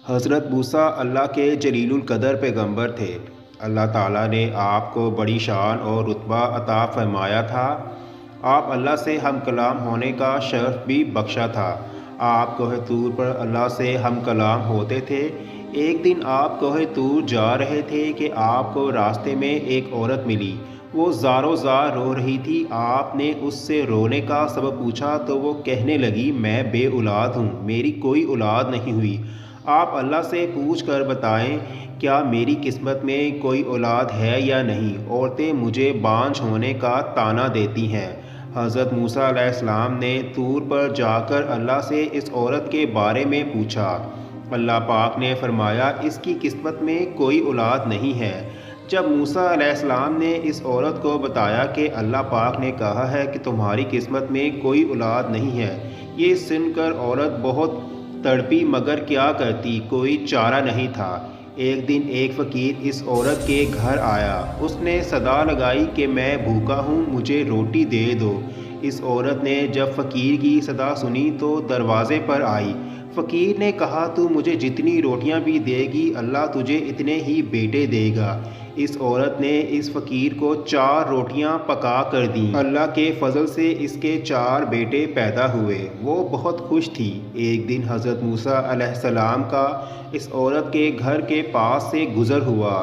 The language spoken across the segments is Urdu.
حضرت موسیٰ اللہ کے جلیل القدر پیغمبر تھے۔ اللہ تعالیٰ نے آپ کو بڑی شان اور رتبہ عطا فرمایا تھا۔ آپ اللہ سے ہم کلام ہونے کا شرف بھی بخشا تھا۔ آپ کوہ طور پر اللہ سے ہم کلام ہوتے تھے۔ ایک دن آپ کوہ طور جا رہے تھے کہ آپ کو راستے میں ایک عورت ملی۔ وہ زاروں زار رو رہی تھی۔ آپ نے اس سے رونے کا سبب پوچھا تو وہ کہنے لگی، میں بے اولاد ہوں، میری کوئی اولاد نہیں ہوئی۔ آپ اللہ سے پوچھ کر بتائیں کیا میری قسمت میں کوئی اولاد ہے یا نہیں۔ عورتیں مجھے بانجھ ہونے کا طعنہ دیتی ہیں۔ حضرت موسیٰ علیہ السلام نے طور پر جا کر اللہ سے اس عورت کے بارے میں پوچھا۔ اللہ پاک نے فرمایا، اس کی قسمت میں کوئی اولاد نہیں ہے۔ جب موسیٰ علیہ السلام نے اس عورت کو بتایا کہ اللہ پاک نے کہا ہے کہ تمہاری قسمت میں کوئی اولاد نہیں ہے، یہ سن کر عورت بہت تڑپی، مگر کیا کرتی، کوئی چارہ نہیں تھا۔ ایک دن ایک فقیر اس عورت کے گھر آیا۔ اس نے صدا لگائی کہ میں بھوکا ہوں، مجھے روٹی دے دو۔ اس عورت نے جب فقیر کی صدا سنی تو دروازے پر آئی۔ فقیر نے کہا، تو مجھے جتنی روٹیاں بھی دے گی، اللہ تجھے اتنے ہی بیٹے دے گا۔ اس عورت نے اس فقیر کو 4 روٹیاں پکا کر دیں۔ اللہ کے فضل سے اس کے 4 بیٹے پیدا ہوئے۔ وہ بہت خوش تھی۔ ایک دن حضرت موسیٰ علیہ السلام کا اس عورت کے گھر کے پاس سے گزر ہوا۔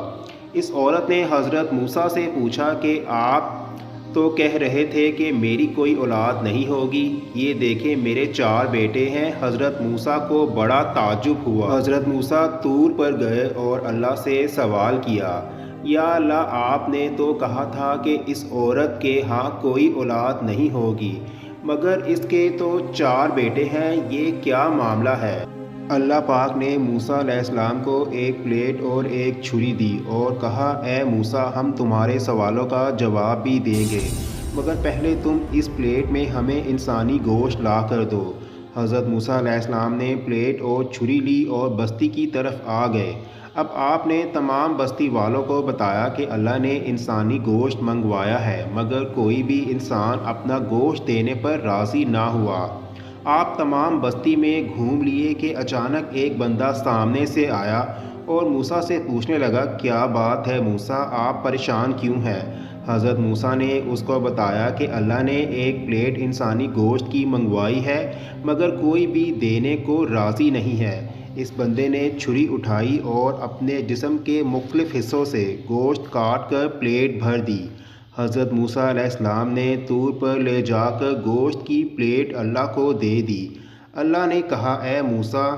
اس عورت نے حضرت موسیٰ سے پوچھا کہ آپ تو کہہ رہے تھے کہ میری کوئی اولاد نہیں ہوگی، یہ دیکھیں میرے 4 بیٹے ہیں۔ حضرت موسیٰ کو بڑا تعجب ہوا۔ حضرت موسیٰ طور پر گئے اور اللہ سے سوال کیا، یا اللہ، آپ نے تو کہا تھا کہ اس عورت کے ہاں کوئی اولاد نہیں ہوگی، مگر اس کے تو 4 بیٹے ہیں، یہ کیا معاملہ ہے؟ اللہ پاک نے موسیٰ علیہ السلام کو ایک پلیٹ اور ایک چھری دی اور کہا، اے موسیٰ، ہم تمہارے سوالوں کا جواب بھی دیں گے، مگر پہلے تم اس پلیٹ میں ہمیں انسانی گوشت لا کر دو۔ حضرت موسیٰ علیہ السلام نے پلیٹ اور چھری لی اور بستی کی طرف آ گئے۔ اب آپ نے تمام بستی والوں کو بتایا کہ اللہ نے انسانی گوشت منگوایا ہے، مگر کوئی بھی انسان اپنا گوشت دینے پر راضی نہ ہوا۔ آپ تمام بستی میں گھوم لیے کہ اچانک ایک بندہ سامنے سے آیا اور موسیٰ سے پوچھنے لگا، کیا بات ہے موسیٰ، آپ پریشان کیوں ہیں؟ حضرت موسیٰ نے اس کو بتایا کہ اللہ نے ایک پلیٹ انسانی گوشت کی منگوائی ہے، مگر کوئی بھی دینے کو راضی نہیں ہے۔ اس بندے نے چھری اٹھائی اور اپنے جسم کے مختلف حصوں سے گوشت کاٹ کر پلیٹ بھر دی۔ حضرت موسیٰ علیہ السلام نے طور پر لے جا کر گوشت کی پلیٹ اللہ کو دے دی۔ اللہ نے کہا، اے موسیٰ،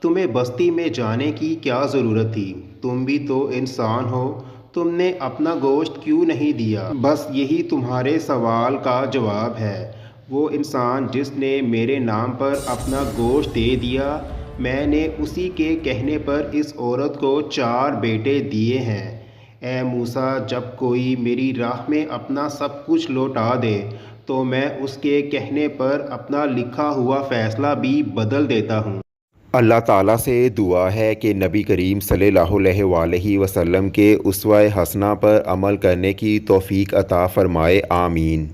تمہیں بستی میں جانے کی کیا ضرورت تھی؟ تم بھی تو انسان ہو، تم نے اپنا گوشت کیوں نہیں دیا؟ بس یہی تمہارے سوال کا جواب ہے۔ وہ انسان جس نے میرے نام پر اپنا گوشت دے دیا، میں نے اسی کے کہنے پر اس عورت کو 4 بیٹے دیے ہیں۔ اے موسیٰ، جب کوئی میری راہ میں اپنا سب کچھ لوٹا دے تو میں اس کے کہنے پر اپنا لکھا ہوا فیصلہ بھی بدل دیتا ہوں۔ اللہ تعالیٰ سے دعا ہے کہ نبی کریم صلی اللہ علیہ وآلہ وسلم کے اسوہ حسنہ پر عمل کرنے کی توفیق عطا فرمائے، آمین۔